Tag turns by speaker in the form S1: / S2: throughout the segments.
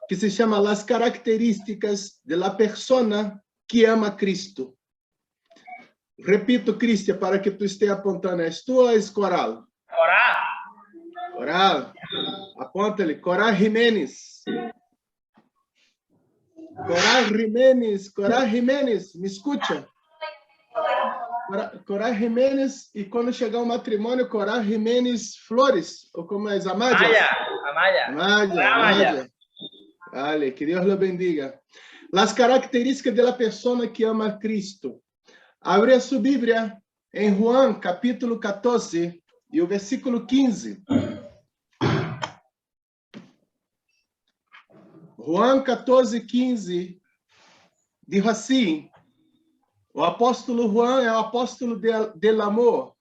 S1: que se chama Las Características de la Persona que ama Cristo. Repito, Cristian, para que tu esteja apontando. És tu ou és Coral?
S2: Coral.
S1: Coral. Aponta-lhe. Coral Jimenez. Coral Jimenez, me escuta? Coral Jimenez, e quando chegar o matrimônio, Coral Jimenez Flores, ou como é? Amália? Amália. Vale, que Deus lhe bendiga. Las características de la persona que ama a Cristo. Abre a sua Bíblia em Juan, capítulo 14, e o versículo 15. Juan 14, 15, diz assim, o apóstolo Juan é o apóstolo del amor,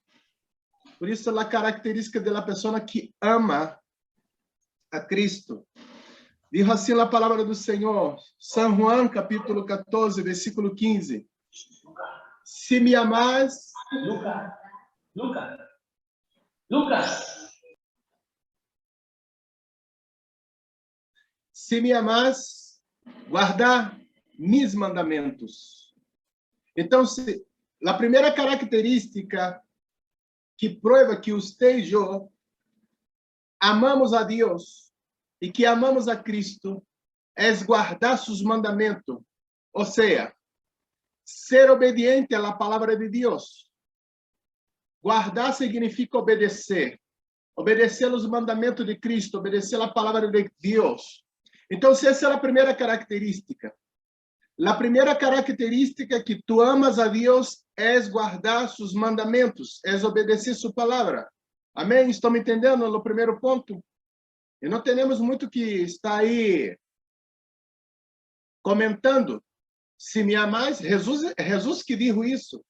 S1: por isso a característica da pessoa que ama a Cristo. Diz assim a palavra do Senhor, São Juan, capítulo 14, versículo 15. Se me amas... Lucas. Se me amas, guardar mis mandamentos. Então, a primeira característica que prova que você e eu amamos a Deus e que amamos a Cristo é guardar seus mandamentos. Ou seja, ser obediente à palavra de Deus. Guardar significa obedecer. Obedecer aos mandamentos de Cristo, obedecer à palavra de Deus. Então, essa é a primeira característica. A primeira característica que tu amas a Deus é guardar seus mandamentos, é obedecer sua palavra. Amém? Estão me entendendo no primeiro ponto? E não temos muito que estar aí comentando. Se me amais, Jesus que dijo isso.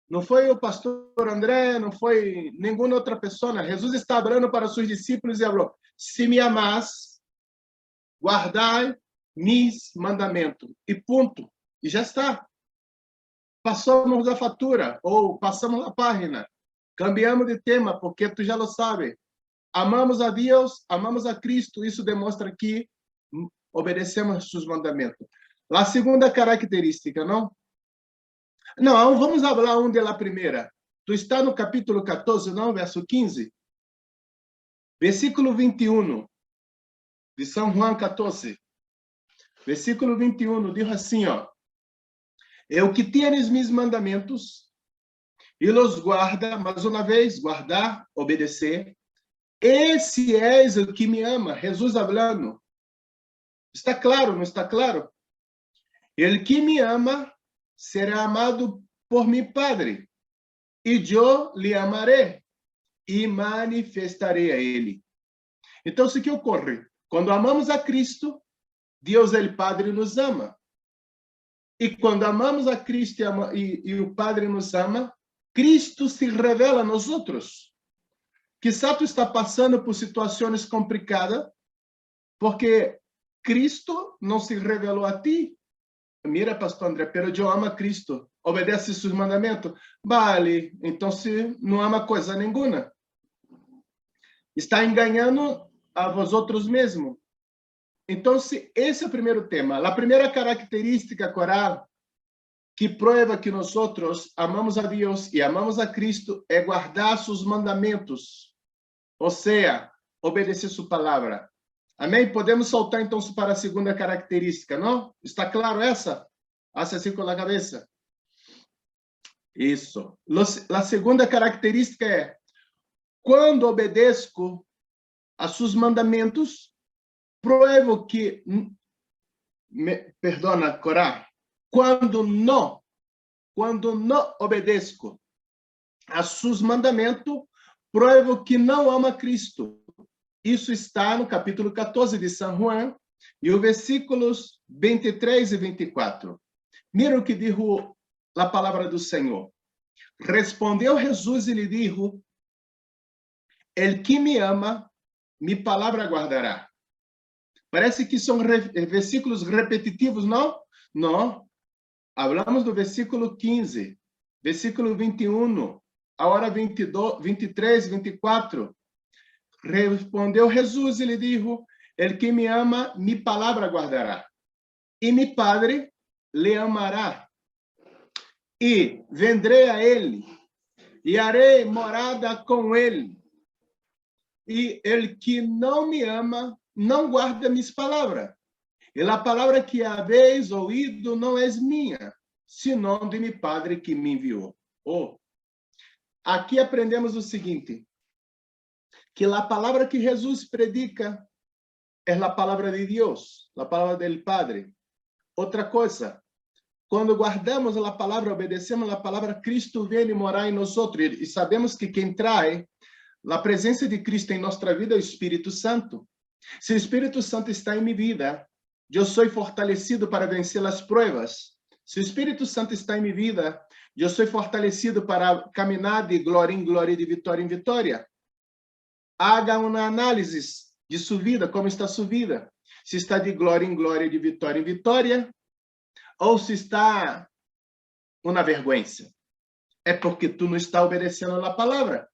S1: Não foi o pastor André, não foi nenhuma outra pessoa. Jesus está falando para seus discípulos e falou: se me amas, guardai mis mandamentos. E ponto. E já está. Passamos a fatura, ou passamos a página. Cambiamos de tema, porque tu já lo sabe. Amamos a Deus, amamos a Cristo. Isso demonstra que obedecemos seus mandamentos. A segunda característica, não? Não, vamos falar da primeira. Tu está no capítulo 14, não? Verso 15. Versículo 21. De São Juan 14. Versículo 21, diz assim, ó. É o que tienes mis mandamentos e los guarda, mais uma vez, guardar, obedecer. Esse és o que me ama. Jesus falando. Está claro, não está claro? El que me ama será amado por mi Padre, e eu lhe amaré e manifestarei a ele. Então, o que ocorre? Quando amamos a Cristo, Deus, el Padre, nos ama. E quando amamos a Cristo e o Padre nos ama, Cristo se revela a nós outros. Quizá tu está passando por situações complicadas, porque Cristo não se revelou a ti. Mira, pastor André, pero eu amo a Cristo. Obedece seus mandamentos? Vale, então se não ama coisa nenhuma. Está enganando a vós outros mesmos. Então, esse é o primeiro tema. A primeira característica, Coral, que prova que nós amamos a Deus e amamos a Cristo é guardar seus mandamentos. Ou seja, obedecer sua palavra. Amém? Podemos saltar, então, para a segunda característica, não? Está claro essa? Hace assim com a cabeça. Isso. A segunda característica é, quando obedeço a seus mandamentos, provo que... Perdona, Corá. Quando não obedeço a seus mandamentos, provo que não ama Cristo. Isso está no capítulo 14 de São Juan, e os versículos 23 e 24. Mira o que diz a palavra do Senhor. Respondeu Jesus e lhe dijo: el que me ama, mi palavra guardará. Parece que são versículos repetitivos, não? Não. Hablamos do versículo 15, versículo 21, agora 22, 23, 24. Respondeu Jesus e lhe dijo: El que me ama, mi palabra guardará. E mi Padre le amará. E vendré a ele, e harei morada com ele. E el que não me ama, não guarda mis palavras. E a palavra que habéis ouído não é minha, senão de mi Padre que me enviou. Oh, aqui aprendemos o seguinte, que a palavra que Jesus predica é a palavra de Deus, a palavra del Padre. Outra coisa, quando guardamos a palavra, obedecemos a palavra, Cristo vem morar em nós, e sabemos que quem traz a presença de Cristo em nossa vida é o Espírito Santo. Se o Espírito Santo está em minha vida, eu sou fortalecido para vencer as provas. Se o Espírito Santo está em minha vida, eu sou fortalecido para caminhar de glória em glória e de vitória em vitória. Haga uma análise de sua vida, como está sua vida. Se está de glória em glória e de vitória em vitória, ou se está uma vergonha. É porque tu não está obedecendo a palavra.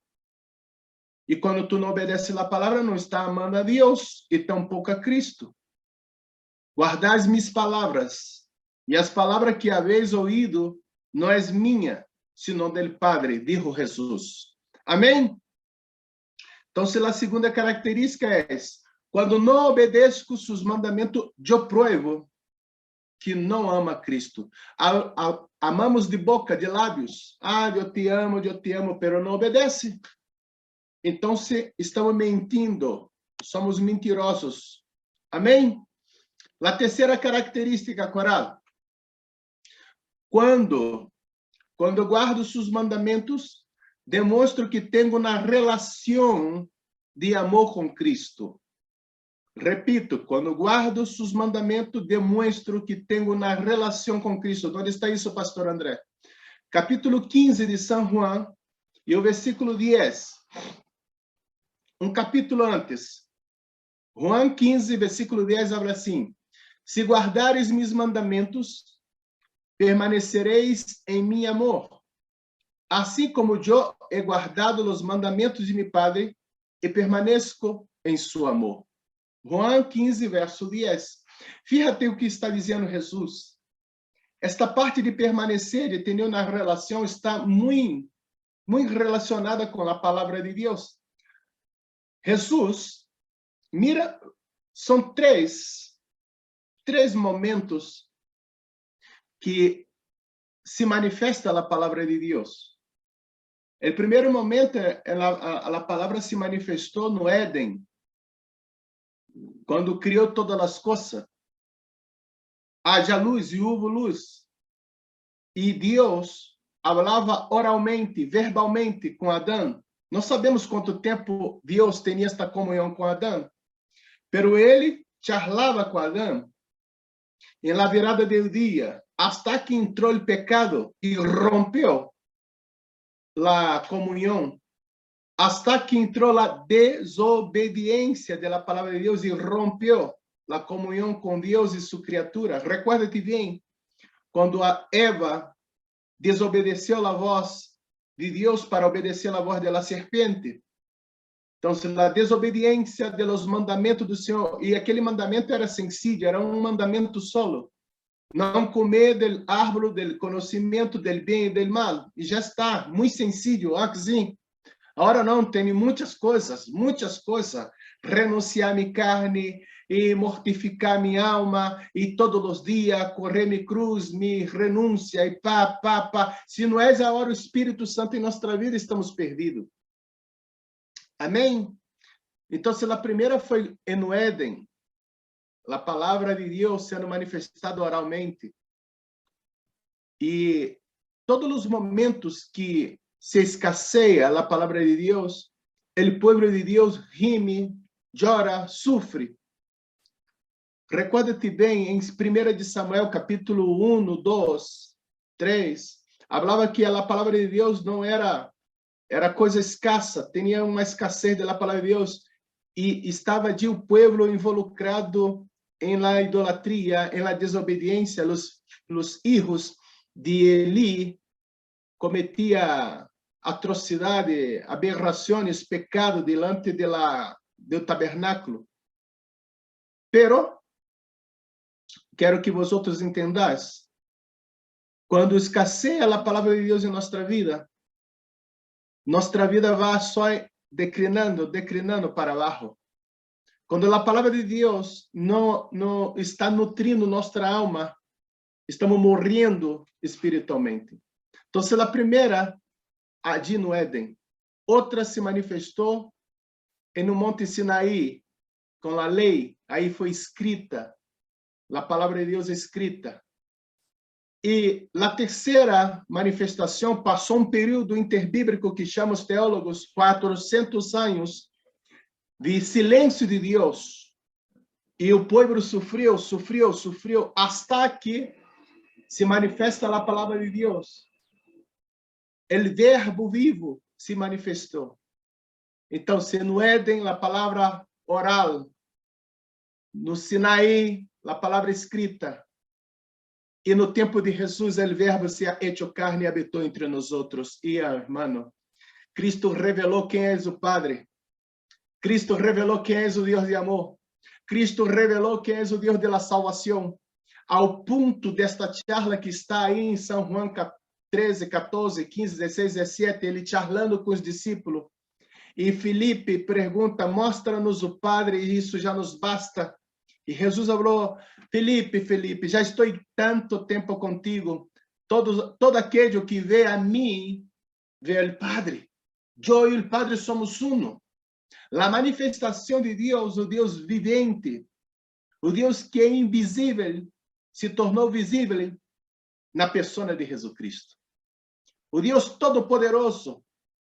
S1: E quando tu não obedece a palavra, não está amando a Deus e tampouco a Cristo. Guardai minhas palavras, e as palavras que habéis ouído não é minha, senão del Padre, dijo Jesus. Amém? Então, se a segunda característica é quando não obedeço seus mandamentos, eu provo que não ama a Cristo. Amamos de boca, de lábios. Eu te amo, pero não obedece. Então, se estamos mentindo, somos mentirosos. Amém? A terceira característica, Coral. Quando guardo seus mandamentos, demonstro que tenho uma relação de amor com Cristo. Repito, quando guardo seus mandamentos, demonstro que tenho uma relação com Cristo. Onde está isso, pastor André? Capítulo 15 de São João e o versículo 10. Um capítulo antes. João 15, versículo 10, habla assim: se guardares meus mandamentos, permanecereis em meu amor, assim como eu he guardado os mandamentos de meu Padre e permaneço em seu amor. João 15, verso 10. Fíjate o que está dizendo Jesus. Esta parte de permanecer, de ter uma relação, está muito relacionada com a palavra de Deus. Jesus, mira, são três momentos que se manifesta a palavra de Deus. O primeiro momento, a palavra se manifestou no Éden, quando criou todas as coisas. Haja luz e houve luz. E Deus falava oralmente, verbalmente com Adão. Não sabemos quanto tempo Deus tinha esta comunhão com Adão, pero ele charlava com Adão em la virada do dia, hasta que entrou o pecado e rompeu a comunhão, hasta que entrou a desobediência da palavra de Deus e rompeu a comunhão com Deus e sua criatura. Recuerda-te bem, quando a Eva desobedeceu a voz de Deus para obedecer a voz da serpente. Então, a desobediência dos mandamentos do Senhor, e aquele mandamento era sencillo, era um mandamento solo: não comer do árvore do conhecimento do bem e do mal. E já está, muito sencillo, assim. Agora não, tem muitas coisas, renunciar a minha carne, e mortificar minha alma, e todos os dias correr minha cruz, minha renúncia, e pá. Se não é agora o Espírito Santo em nossa vida, estamos perdidos. Amém? Então, se a primeira foi no Éden, a palavra de Deus sendo manifestada oralmente, e todos os momentos que se escasseia a palavra de Deus, o povo de Deus gime, chora, sofre. Recuerda-te bem, em 1 de Samuel, capítulo 1, 2, 3, falava que a palavra de Deus não era coisa escassa, tinha uma escassez da palavra de Deus, e estava de o povo involucrado em la idolatria, em la desobediência. Os filhos de Eli cometia atrocidade, aberrações, pecado diante do tabernáculo. Pero quero que vosotros entendais, quando escasseia a palavra de Deus em nossa vida vai só declinando para abaixo. Quando a palavra de Deus não está nutrindo nossa alma, estamos morrendo espiritualmente. Então, a primeira, ali no Éden, outra se manifestou em um monte Sinaí, com a lei, aí foi escrita, a palavra de Deus escrita. E a terceira manifestação passou um período interbíblico que chamam os teólogos 400 anos de silêncio de Deus. E o povo sofreu, até que se manifesta a palavra de Deus. O verbo vivo se manifestou. Então, se no Éden, a palavra oral, no Sinaí, a palavra escrita, e no tempo de Jesus, o verbo se ha hecho carne e habitou entre nós outros. E, hermano, Cristo revelou quem é o Padre. Cristo revelou quem é o Deus de amor. Cristo revelou quem é o Deus de la salvação. Ao ponto desta charla que está aí em São João 13, 14, 15, 16, 17, ele charlando com os discípulos. E Filipe pergunta, mostra-nos o Padre, e isso já nos basta. E Jesus falou, Felipe, já estou tanto tempo contigo. Todo aquele que vê a mim, vê o Padre. Eu e o Padre somos uno. A manifestação de Deus, o Deus vivente, o Deus que é invisível, se tornou visível na pessoa de Jesus Cristo. O Deus Todo-Poderoso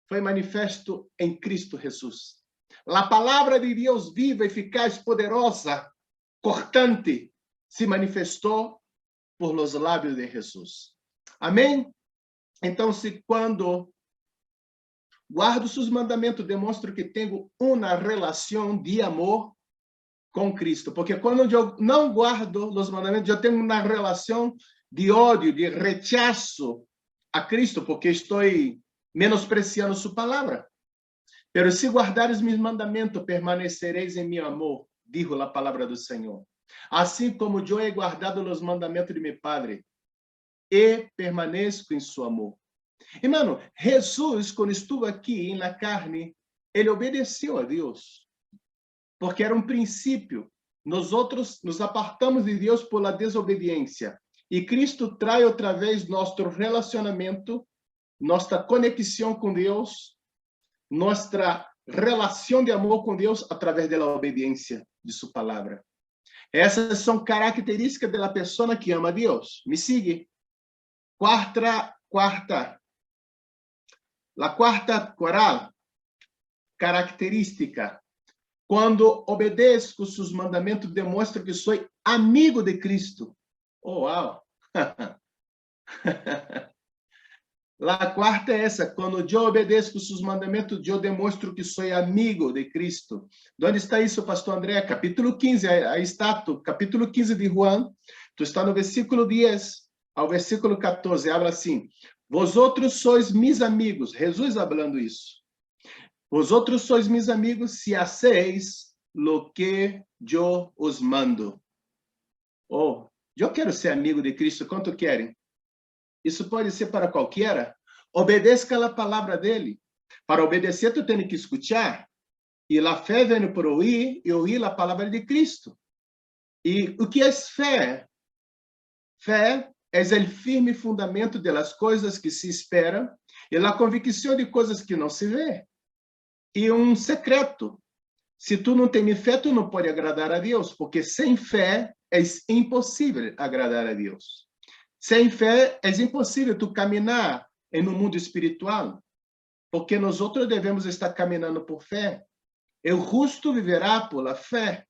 S1: foi manifesto em Cristo Jesus. A palavra de Deus viva, eficaz, poderosa, cortante, se manifestou por los lábios de Jesus. Amém? Então, se quando guardo seus mandamentos, demonstro que tenho uma relação de amor com Cristo. Porque quando eu não guardo os mandamentos, eu tenho uma relação de ódio, de rechaço a Cristo, porque estou menospreciando sua palavra. Pero se guardares meus mandamentos, permanecereis em meu amor, dijo a palavra do Senhor. Assim como eu he guardado os mandamentos de meu Padre, e permaneço em seu amor. Irmão, Jesus, quando estuvo aqui na carne, ele obedeceu a Deus, porque era um princípio. Nós outros nos apartamos de Deus por la desobediência, e Cristo traz outra vez nosso relacionamento, nossa conexão com Deus, nossa relação de amor com Deus através da obediência de sua palavra. Essas são características da pessoa que ama a Deus. Me sigue. La quarta coral característica. Quando obedeço seus mandamentos, demonstro que sou amigo de Cristo. Oh, uau! A quarta é essa. Quando eu obedeço seus mandamentos, eu demonstro que sou amigo de Cristo. Onde está isso, pastor André? Capítulo 15, aí está tu. Capítulo 15 de João. Tu está no versículo 10 ao versículo 14. Habla assim. Vosotros sois mis amigos. Jesus falando isso. Vosotros sois mis amigos se hacéis lo que eu os mando. Oh, eu quero ser amigo de Cristo. Quanto querem? Isso pode ser para qualquer. Obedeça a palavra dele. Para obedecer, tu tem que escutar. E a fé vem por ouvir e ouvir a palavra de Cristo. E o que é fé? Fé é o firme fundamento das coisas que se esperam e a convicção de coisas que não se vê. E um secreto. Se tu não tem fé, tu não pode agradar a Deus, porque sem fé é impossível agradar a Deus. Sem fé é impossível tu caminhar em um mundo espiritual, porque nós outros devemos estar caminhando por fé. O justo viverá por la fé,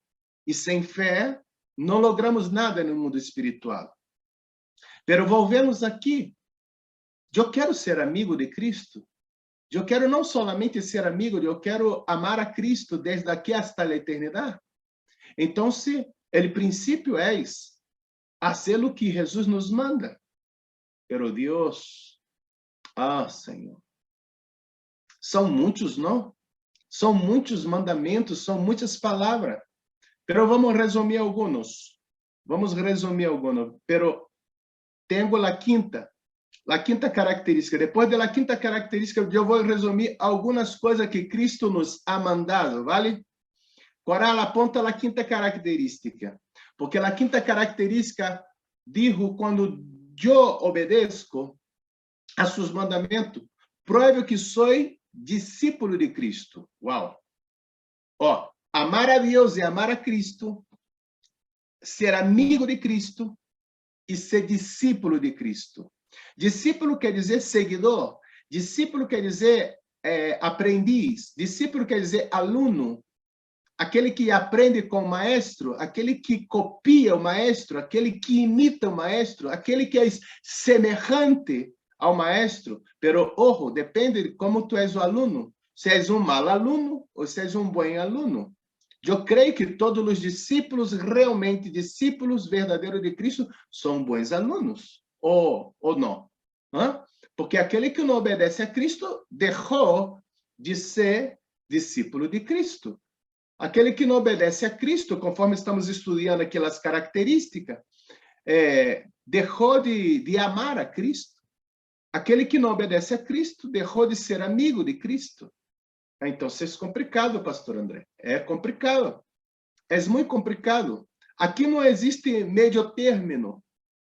S1: e sem fé não logramos nada no mundo espiritual. Pero volvemos aqui. Eu quero ser amigo de Cristo. Eu quero não somente ser amigo, eu quero amar a Cristo desde aqui hasta a eternidade. Então, o princípio é fazer o que Jesus nos manda. Pero Deus, Senhor, são muitos, não? São muitos mandamentos, são muitas palavras. Pero vamos resumir algunos. Vamos resumir algunos. Pero tenho a quinta característica. Depois da quinta característica, eu vou resumir algumas coisas que Cristo nos ha mandado, ¿vale? Coral aponta a quinta característica, porque a quinta característica dijo, quando eu obedeço a seus mandamentos, prove que sou discípulo de Cristo. Uau! Ó, amar a Deus e amar a Cristo, ser amigo de Cristo e ser discípulo de Cristo. Discípulo quer dizer seguidor, discípulo quer dizer aprendiz, discípulo quer dizer aluno, aquele que aprende com o maestro, aquele que copia o maestro, aquele que imita o maestro, aquele que é semelhante ao maestro. Pero, ojo, depende de como tu és o aluno. Se és um mau aluno ou se és um bom aluno. Eu creio que todos os discípulos, realmente discípulos verdadeiros de Cristo, são bons alunos. Ou não? Hã? Porque aquele que não obedece a Cristo deixou de ser discípulo de Cristo. Aquele que não obedece a Cristo, conforme estamos estudando aquelas características, deixou de amar a Cristo. Aquele que não obedece a Cristo, deixou de ser amigo de Cristo. Então, é complicado, pastor André. É complicado. É muito complicado. Aqui não existe meio término.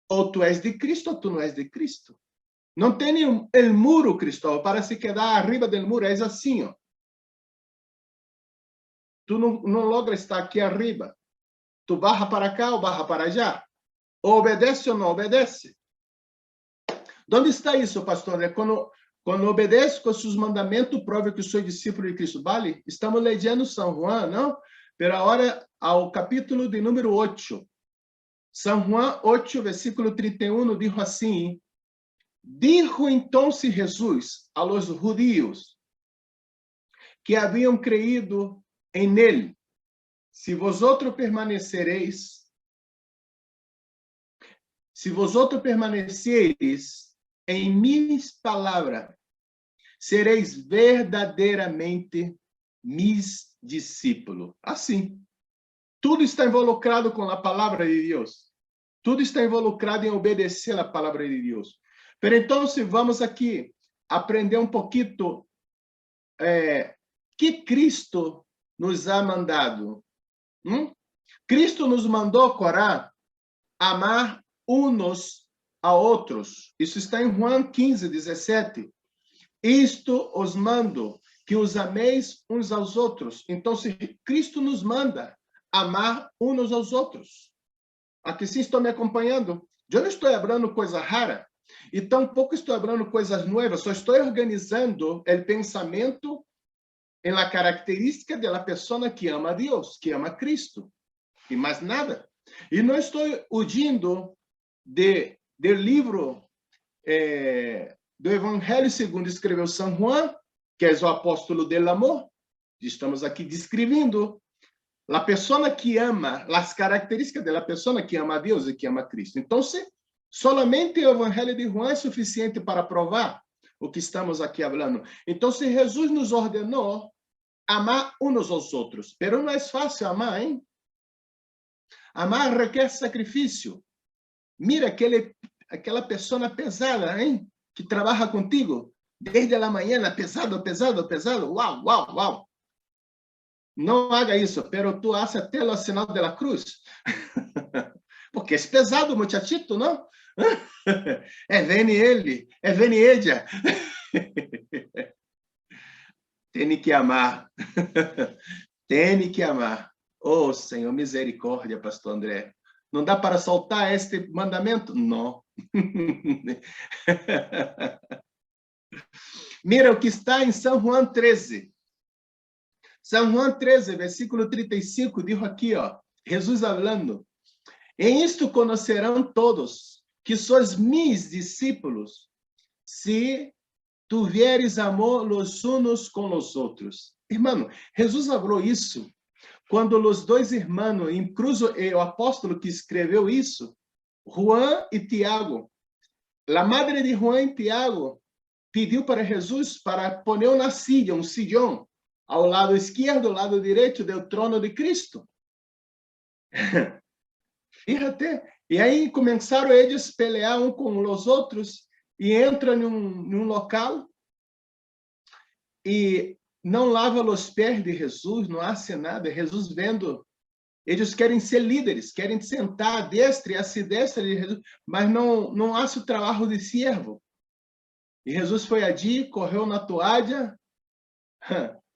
S1: Ou tu és de Cristo ou tu não és de Cristo. Não tem o muro, Cristóvão, para se quedar arriba do muro. É assim, ó. Tu não logra estar aqui arriba. Tu barra para cá ou barra para allá. Ou obedece ou não obedece. Onde está isso, pastor André? Quando obedeço com seus mandamentos, prove que sou discípulo de Cristo. Vale? Estamos lendo São João, não? Pero agora, ao capítulo de número 8. São João 8, versículo 31, diz assim: Dijo então Jesus a los judíos que haviam creído em ele: se vosotros permanecereis em minhas palavras, sereis verdadeiramente mis discípulos. Assim, tudo está involucrado com a palavra de Deus. Tudo está involucrado em obedecer a palavra de Deus. Pero então, vamos aqui aprender um pouquinho que Cristo nos ha mandado. Cristo nos mandou, Corá, amar uns a outros. Isso está em João 15, 17. Isto os mando, que os ameis uns aos outros. Então, Cristo nos manda amar uns aos outros. Aqui sim estão me acompanhando? Eu não estou falando coisa rara, e tampouco estou falando coisas novas, só estou organizando o pensamento em la característica de la pessoa que ama a Deus, que ama a Cristo, e mais nada. E não estou huyendo do livro do Evangelho segundo escreveu São João, que é o apóstolo del amor. Estamos aqui descrevendo a pessoa que ama, as características da pessoa que ama a Deus e que ama a Cristo. Então, solamente o Evangelho de João é suficiente para provar o que estamos aqui falando. Então, Jesus nos ordenou amar uns aos outros, pero não é fácil amar, hein? Amar requer sacrifício. Mira aquela pessoa pesada, hein? Que trabalha contigo desde a manhã, pesado, pesado, pesado. Uau, uau, uau. Não haga isso, pero tu hace até o sinal da cruz. Porque é pesado, muchachito, não? Vem ele, vem ella. Tem que amar. Tem que amar. Oh, Senhor, misericórdia, pastor André. Não dá para soltar este mandamento? Não. Mira o que está em São João 13. São João 13, versículo 35, diz aqui, ó, Jesus falando: em isto conhecerão todos que sois meus discípulos, se tuvieres amor los unos com os outros. Irmão, Jesus falou isso quando os dois irmãos, incluso o apóstolo que escreveu isso, João e Tiago, a madre de João e Tiago, pediu para Jesus para pôr uma silla, um sillón, ao lado esquerdo, ao lado direito do trono de Cristo. Fíjate. E aí começaram eles a pelear um com os outros e entram num local e não lava os pés de Jesus, não hace nada. Jesus vendo, eles querem ser líderes, querem sentar à destra e à sudestra de Jesus, mas não hace o trabalho de siervo. E Jesus foi ali, correu na toalha,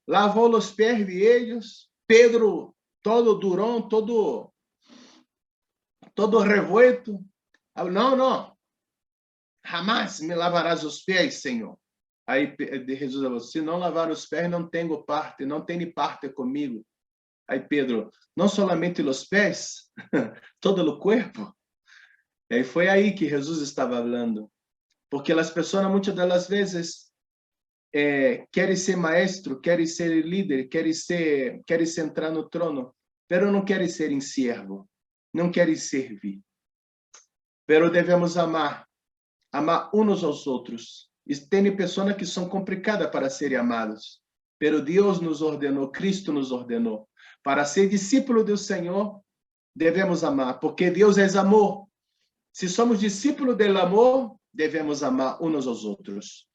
S1: lavou os pés de eles. Pedro, todo durão, todo revuelto. Não, jamais me lavarás os pés, Senhor. Aí Jesus falou, se não lavar os pés, não tenho parte, não tem parte comigo. Aí Pedro, não solamente os pés, todo o corpo. E foi aí que Jesus estava falando. Porque as pessoas, muitas das vezes, querem ser maestro, querem ser líder, querem entrar no trono, mas não querem ser em siervo, não querem servir. Mas devemos amar uns aos outros. E tem pessoas que são complicadas para serem amadas, mas Deus nos ordenou, Cristo nos ordenou. Para ser discípulo do Senhor, devemos amar, porque Deus é amor. Se somos discípulos do amor, devemos amar uns aos outros.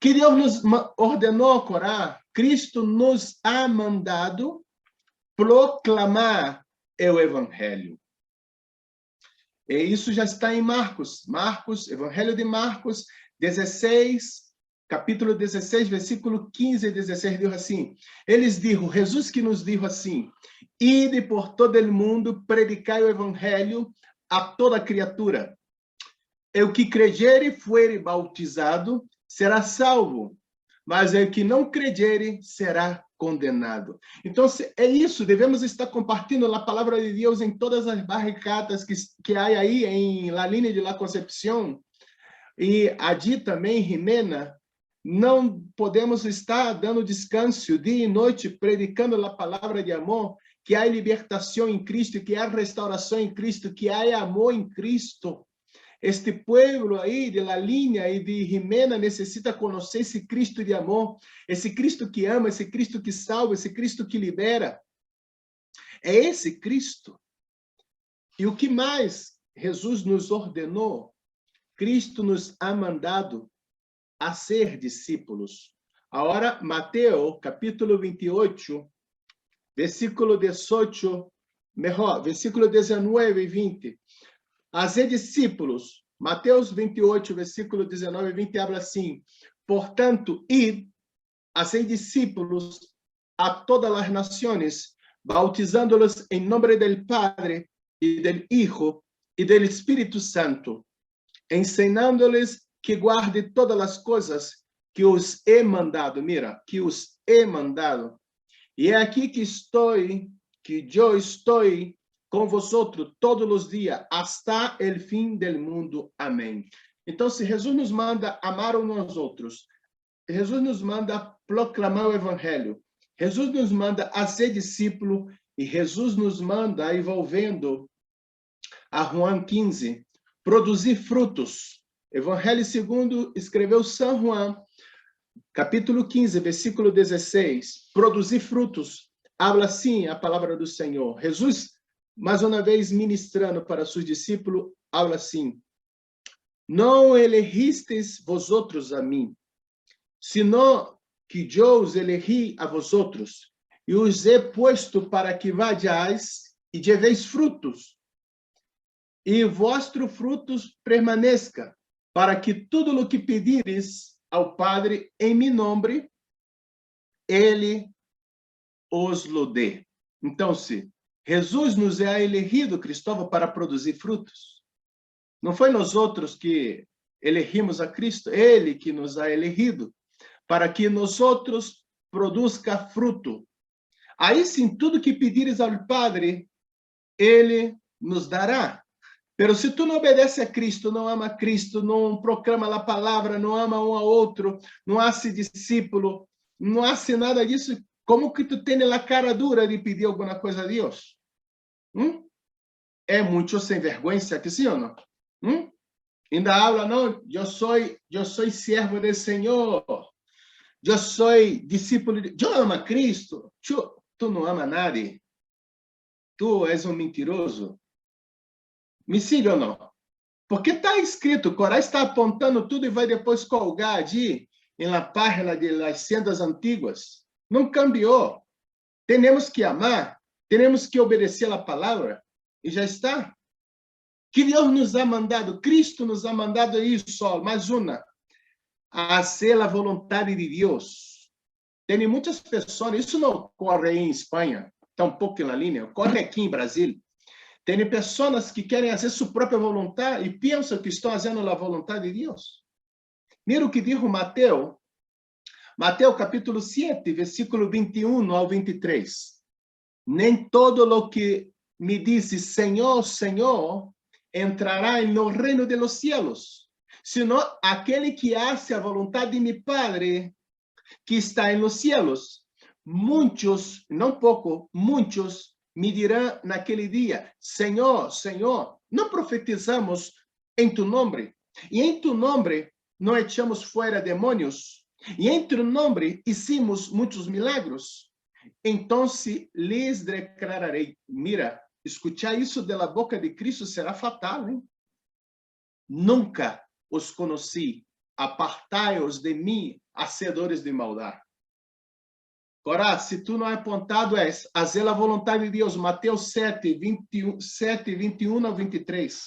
S1: Que Deus nos ordenou orar, Cristo nos ha mandado proclamar o Evangelho. E isso já está em Marcos, Evangelho de Marcos 16, capítulo 16, versículo 15 e 16, diz assim, Jesus que nos dijo assim, ide por todo o mundo, predicai o Evangelho a toda criatura. O que crer e for bautizado será salvo, mas o que não crer será condenado. Então, é isso, devemos estar compartilhando a palavra de Deus em todas as barricadas que há aí em La Línea de la Concepción e ali também em Jimena. Não podemos estar dando descanso dia e noite, predicando a palavra de amor, que há libertação em Cristo, que há restauração em Cristo, que há amor em Cristo. Este pueblo aí de La Línea e de Jimena necessita conhecer esse Cristo de amor, esse Cristo que ama, esse Cristo que salva, esse Cristo que libera. É esse Cristo. E o que mais Jesus nos ordenou? Cristo nos ha mandado a ser discípulos. Agora, Mateus, capítulo 28, versículo 18, versículo 19 e 20. A ser discípulos, Mateus 28, versículo 19 e 20, habla assim, portanto, id a ser discípulos a todas as nações, bautizándolos em nome do Padre, e do Hijo, e do Espírito Santo, ensinando-lhes que guarde todas as coisas que os he mandado, mira, que os he mandado. E é aqui que eu estou com vosotros todos os dias, hasta el fim del mundo. Amém. Então, se Jesus nos manda amar uns aos outros, Jesus nos manda proclamar o Evangelho, Jesus nos manda a ser discípulo, e Jesus nos manda, envolvendo a João 15, produzir frutos. Evangelho segundo escreveu São João, capítulo 15, versículo 16, produzir frutos. Habla assim a palavra do Senhor. Jesus, mais uma vez, ministrando para seus discípulos, habla assim, não elegistes vosotros a mim, sino que eu os elegi a vosotros, e os he posto para que vayáis e llevéis frutos, e vosso frutos permaneça, para que tudo o que pedires ao Padre em meu nome, Ele os lo dê. Então, se Jesus nos é elegido, Cristóvão, para produzir frutos, não foi nós outros que elegimos a Cristo, Ele que nos ha elegido, para que nós outros produzca fruto. Aí sim, tudo que pedires ao Padre, Ele nos dará. Pero se tu não obedece a Cristo, não ama a Cristo, não proclama a palavra, não ama um ao outro, não hace discípulo, não hace nada disso, como que tu tens a cara dura de pedir alguma coisa a Deus? É muito sem vergonha, que sim ou não? Ainda habla, não, eu sou servo do Senhor, eu sou discípulo, eu amo a Cristo, tu não ama nadie. tu és um mentiroso? Me siga ou não? Porque está escrito, Corá está apontando tudo e vai depois colgar ali na página das sendas antiguas. Não cambiou. Temos que amar, temos que obedecer a palavra e já está. Que Deus nos ha mandado, Cristo nos ha mandado isso, mais uma, a ser a vontade de Deus. Tem muitas pessoas, isso não ocorre aí em Espanha, tampouco na linha, ocorre aqui em Brasil. Tem pessoas que querem fazer sua própria vontade e pensam que estão fazendo a vontade de Deus. Mira o que diz Mateus, Mateus capítulo 7, versículo 21 ao 23. Nem todo lo que me dice Senhor, Senhor, entrará no reino de los cielos, sino aquele que hace a vontade de mi Padre que está en los cielos. Muitos, não pouco, muitos me dirão naquele dia, Senhor, Senhor, não profetizamos em tu nome, e em tu nome não echamos fora demônios, e em tu nome hicimos muitos milagros. Então lhes declararei, mira, escuchar isso da boca de Cristo será fatal, hein? Nunca os conheci, apartai-os de mim, hacedores de maldade. Agora, se tu não é apontado, és fazer a vontade de Deus. Mateus 7, 21 ao 23.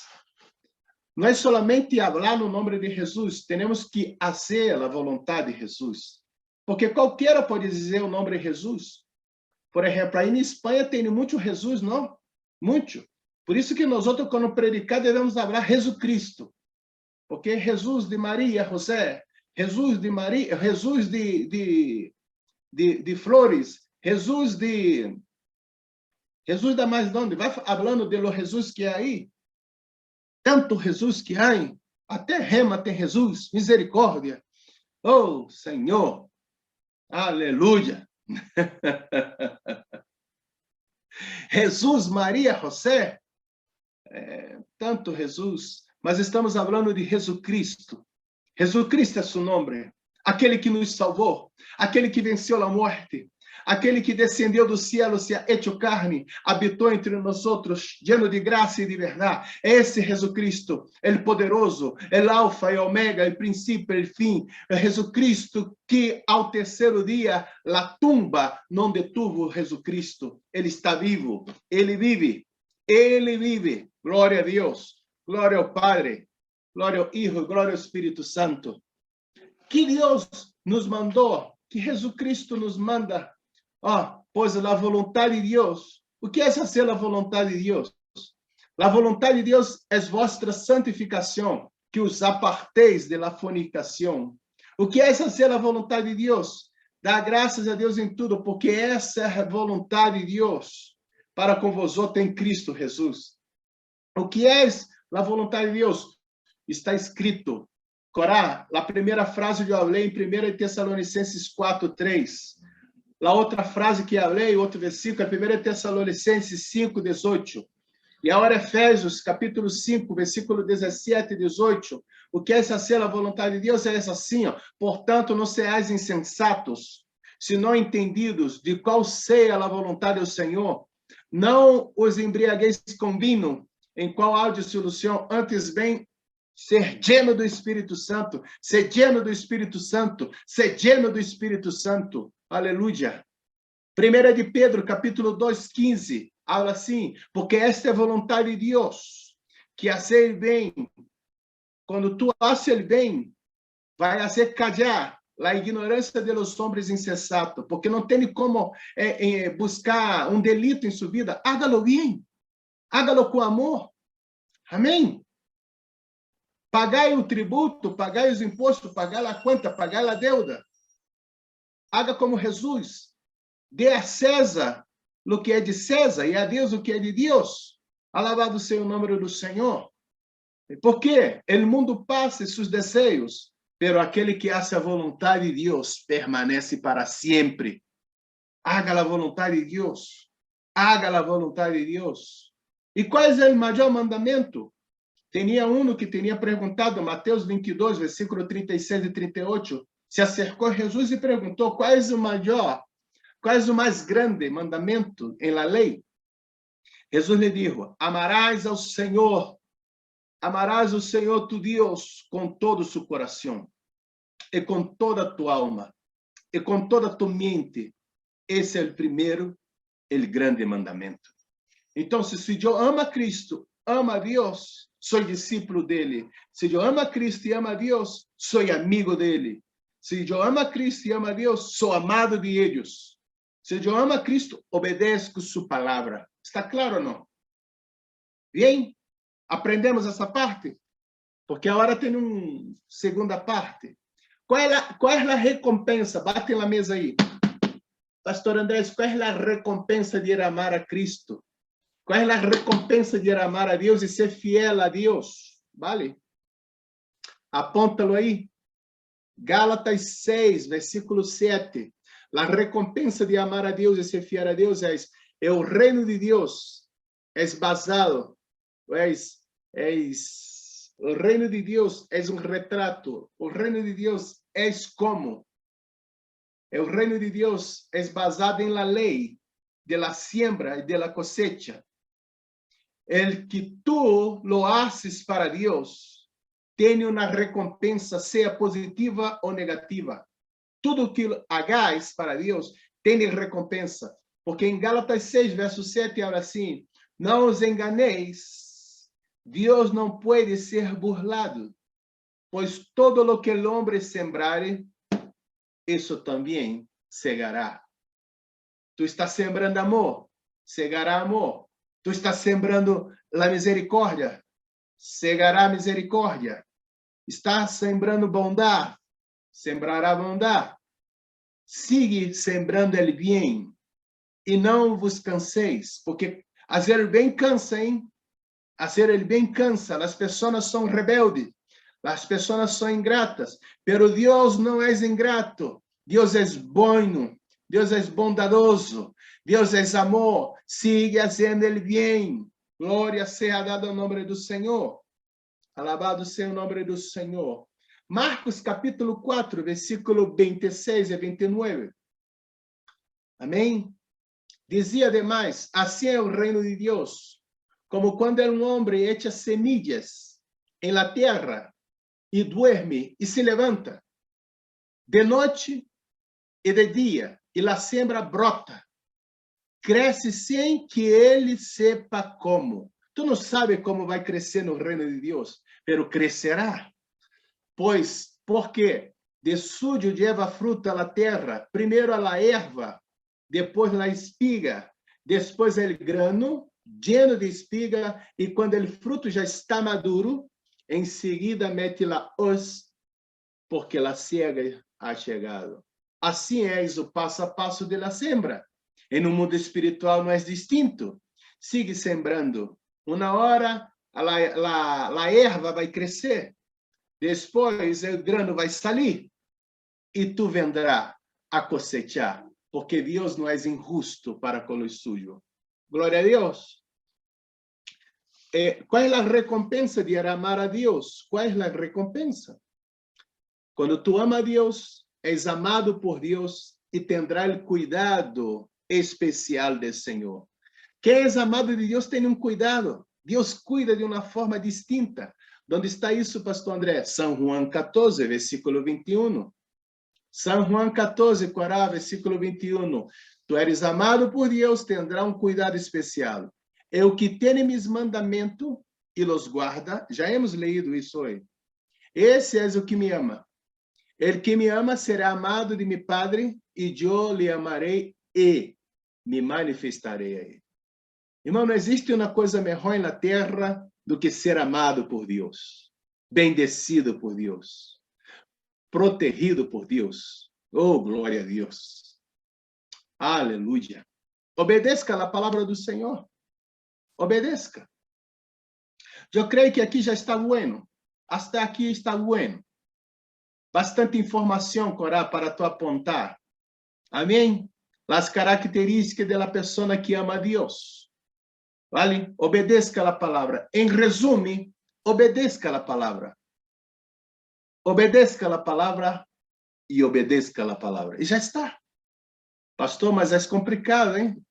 S1: Não é somente falar no nome de Jesus, temos que fazer a vontade de Jesus. Porque qualquer pode dizer o nome de Jesus. Por exemplo, aí na Espanha tem muito Jesus, não? Muito. Por isso que nós, quando predicar, devemos falar Jesus Cristo. Porque Jesus de Maria, José, Jesus de Maria, Jesus de Flores, Jesus da mais de onde? Vai falando de los Jesus que há aí. Tanto Jesus que há, até Rema tem Jesus, misericórdia. Oh, Senhor, aleluia. Jesus, Maria, José, tanto Jesus, mas estamos falando de Jesus Cristo. Jesus Cristo é seu nome, aquele que nos salvou, aquele que venceu a morte, aquele que descendeu do céu, se ha hecho carne, habitou entre nós, lleno de graça e de verdade. Esse Jesus Cristo, el poderoso, el alfa e omega, el princípio e el fim, Jesus Cristo que ao terceiro dia a tumba não detuvo Jesus Cristo. Ele está vivo, ele vive, ele vive. Glória a Deus, glória ao Padre, glória ao Hijo, glória ao Espírito Santo. Que Deus nos mandou, que Jesus Cristo nos manda, pois a vontade de Deus. O que é ser a vontade de Deus? A vontade de Deus é vossa santificação, que os aparteis de la fornicação. O que é ser a vontade de Deus? Dá graças a Deus em tudo, porque essa é a vontade de Deus para com vós em Cristo Jesus. O que é a vontade de Deus? Está escrito. Corá, a primeira frase que eu falei em 1 Tessalonicenses 4:3. A outra frase que eu falei, outro versículo, é 1 Tessalonicenses 5:18. E agora Efésios, capítulo 5, versículo 17 e 18. O que é ser a vontade de Deus? É assim, portanto, não seais insensatos, senão entendidos de qual seja a vontade do Senhor. Não os embriagueis com vinho, em qual há dissolução, antes bem ser lleno do Espírito Santo, ser lleno do Espírito Santo, ser lleno do Espírito Santo. Aleluia. 1 de Pedro, capítulo 2:15, fala assim, porque esta é a vontade de Deus, que fazer bem. Quando tu haces o bem, vai fazer callar a ignorância de los hombres insensatos, porque não tem como buscar um delito em sua vida. Hágalo bem, hágalo com amor. Amém? Pagai o tributo, pagai os impostos, pagai a conta, pagai a deuda. Haga como Jesus. Dê a César o que é de César e a Deus o que é de Deus. Alabado seja o nome do Senhor. Porque o mundo passa e seus desejos, pero aquele que hace a vontade de Deus permanece para sempre. Haga a vontade de Deus. Haga a vontade de Deus. E qual é o maior mandamento? Tinha um que tinha perguntado, Mateus 22, versículo 36 e 38, se acercou a Jesus e perguntou, qual é o maior, qual é o mais grande mandamento em la lei? Jesus lhe dijo, amarás ao Senhor tu Deus com todo su coração, e com toda tu alma, e com toda tu mente. Esse é o primeiro, o grande mandamento. Então, se eu amo a Cristo, amo a Deus, sou discípulo dele. Se eu amo a Cristo e amo a Deus, sou amigo dele. Se eu amo a Cristo e amo a Deus, sou amado de eles. Se eu amo a Cristo, obedeço sua palavra. Está claro ou não? Bem? Aprendemos essa parte? Porque agora tem uma segunda parte. Qual é a recompensa? Bate na mesa aí. Pastor Andrés, qual é a recompensa de ir amar a Cristo? Qual é a recompensa de ir amar a Deus e ser fiel a Deus? Vale? Apóntalo aí. Gálatas 6, versículo 7. A recompensa de amar a Deus e ser fiel a Deus é o reino de Deus. É basado, o reino de Deus é um retrato. O reino de Deus é como? O reino de Deus é basado em la lei de la siembra e de la cosecha. El que tú lo haces para Deus tem uma recompensa, seja positiva ou negativa. Tudo que hagáis para Deus tem recompensa. Porque em Gálatas 6, verso 7, habla assim, não os enganéis, Deus não pode ser burlado, pois todo lo que el hombre sembrare, isso também segará. Tu estás sembrando amor, segará amor. Tu estás sembrando a misericórdia, segará misericórdia. Estás sembrando bondade, sembrará bondade. Sigue sembrando el bem e não vos canseis, porque fazer o bem cansa, hein? Fazer o bem cansa. As pessoas são rebeldes, as pessoas são ingratas, pero Deus não é ingrato. Deus é bueno, Deus é bondadoso, Deus é amor. Sigue fazendo o bem. Glória seja dada ao nome do Senhor. Alabado seja o nome do Senhor. Marcos capítulo 4, versículo 26 e 29. Amém? Dizia ademais, assim é o reino de Deus, como quando um homem echa semillas em la terra e duerme e se levanta de noite e de dia, e la siembra brota, cresce sem que ele sepa como. Tu não sabe como vai crescer no reino de Deus, pero crescerá. Pois, porque de suyo lleva fruta a terra, primeiro a erva, depois a espiga, depois o grano, lleno de espiga, e quando o fruto já está maduro, em seguida mete la hoz, porque la siega ha chegado. Assim é o passo a passo de la siembra. E no mundo espiritual não é distinto. Sigue sembrando. Uma hora a erva vai crescer. Depois o grano vai sair. E tu vendrá a cosechar. Porque Deus não é injusto para com os suyos. Glória a Deus. Qual é a recompensa de amar a Deus? Qual é a recompensa? Quando tu ama a Deus, és amado por Deus e tendrá o cuidado especial do Senhor. Quem é amado de Deus tem um cuidado. Deus cuida de uma forma distinta. Onde está isso, pastor André? São João 14, versículo 21. São João 14, Corá, versículo 21. Tu eres amado por Deus, tendrá um cuidado especial. É o que tem mis mandamentos e los guarda. Já hemos leído isso hoje. Esse é o que me ama. El que me ama será amado de mi Padre, e eu lhe amarei e me manifestarei a ele. Irmão, não existe uma coisa melhor na terra do que ser amado por Deus, bendecido por Deus, protegido por Deus. Oh, glória a Deus. Aleluia. Obedeça a palavra do Senhor. Obedeça. Eu creio que aqui já está bueno. Hasta aqui está bueno. Bastante informação, Corá, para tu apontar. Amém? As características da pessoa que ama a Deus. Vale? Obedeça a palavra. Em resumo, obedeça a palavra. Obedeça a palavra e obedeça a palavra. E já está. Pastor, mas é complicado, hein?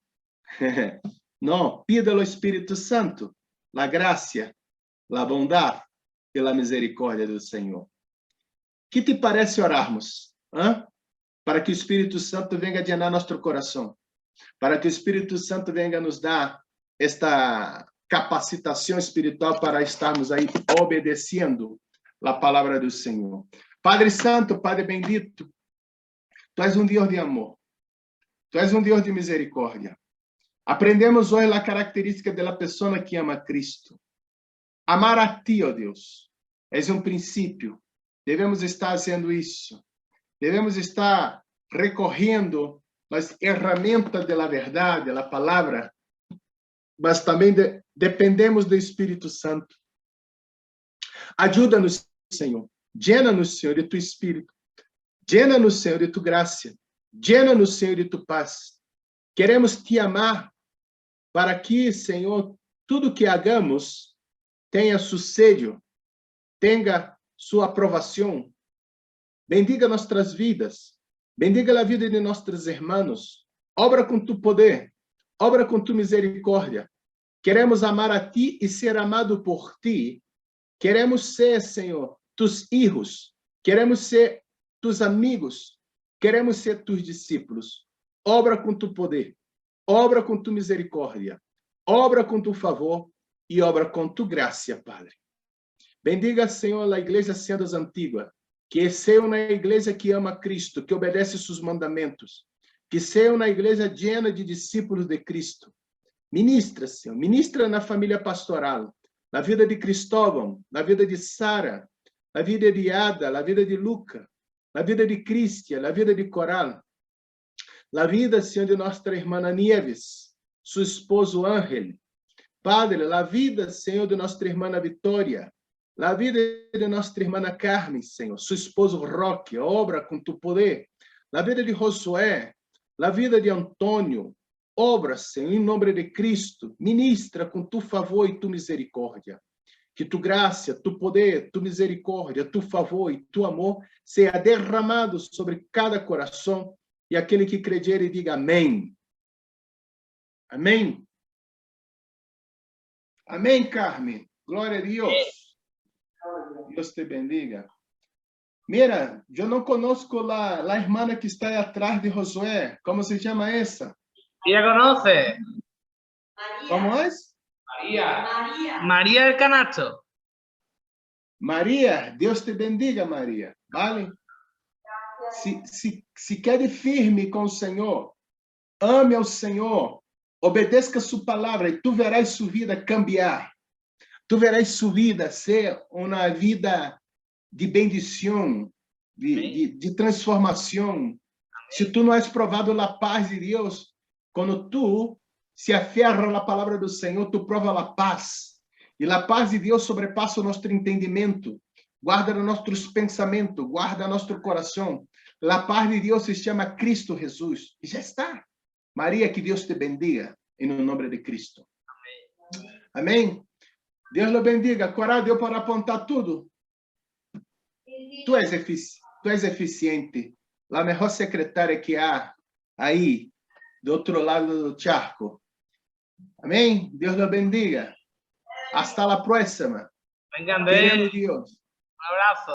S1: No, pida ao Espírito Santo a graça, a bondade e a misericórdia do Senhor. Que te parece orarmos? Para que o Espírito Santo venha llenar nosso coração. Para que o Espírito Santo venha nos dar esta capacitação espiritual para estarmos aí obedecendo a palavra do Senhor. Padre Santo, Padre bendito, Tu és um Deus de amor. Tu és um Deus de misericórdia. Aprendemos hoje a característica da pessoa que ama Cristo. Amar a Ti, ó Deus, é um princípio. Devemos estar fazendo isso. Devemos estar recorrendo às ferramentas da verdade, da palavra, mas também dependemos do Espírito Santo. Ajuda-nos, Senhor. Llena-nos, Senhor, de Tu Espírito. Llena-nos, Senhor, de Tu graça. Llena-nos, Senhor, de Tu paz. Queremos Te amar para que, Senhor, tudo que hagamos tenha sucesso, tenha sua aprovação. Bendiga nossas vidas. Bendiga a vida de nossos irmãos. Obra com Tu poder. Obra com Tu misericórdia. Queremos amar a Ti e ser amado por Ti. Queremos ser, Senhor, Tus filhos. Queremos ser Tus amigos. Queremos ser Tus discípulos. Obra com Tu poder. Obra com Tu misericórdia. Obra com Tu favor e obra com Tu graça, Padre. Bendiga, Senhor, a igreja sendo antiga. Que seja uma igreja que ama Cristo, que obedece seus mandamentos. Que seja uma igreja llena de discípulos de Cristo. Ministra, Senhor. Ministra na família pastoral. Na vida de Cristóvão. Na vida de Sara. Na vida de Ada. Na vida de Luca. Na vida de Cristian. Na vida de Coral. Na vida, Senhor, de nossa irmã Nieves. Seu esposo Ángel. Padre, na vida, Senhor, de nossa irmã Vitória. Na vida de nossa irmã Carmen, Senhor, seu esposo Roque, obra com Tu poder. Na vida de Josué, na vida de Antônio, obra, Senhor, em nome de Cristo, ministra com Tu favor e Tu misericórdia. Que Tu graça, Tu poder, Tu misericórdia, Tu favor e Tu amor seja derramado sobre cada coração e aquele que crer e diga amém. Amém. Amém, Carmen. Glória a Deus. Deus te bendiga. Mira, eu não conosco a irmã que está atrás de Josué. Como se chama essa?
S2: ¿Ella conoce?
S1: ¿Cómo es?
S2: María del Canasto.
S1: Maria, Deus te bendiga, Maria. Vale? Se quer firme com o Senhor, ame ao Senhor, obedeça a sua palavra e tu verás sua vida cambiar. Tu verás sua vida ser uma vida de bendição, de transformação. Se tu não és provado a paz de Deus, quando tu se aferra na palavra do Senhor, tu prova a paz. E a paz de Deus sobrepassa o nosso entendimento, guarda nossos pensamentos, guarda nosso coração. A paz de Deus se chama Cristo Jesus. E já está. Maria, que Deus te bendiga, em nome de Cristo. Amém? Deus lo bendiga. Coral deu para apontar tudo. Tu és eficiente. A melhor secretária que há aí, do outro lado do charco. Amém? Deus lo bendiga. Hasta la próxima.
S2: Vengan,
S1: Querendo Deus.
S2: Un abrazo.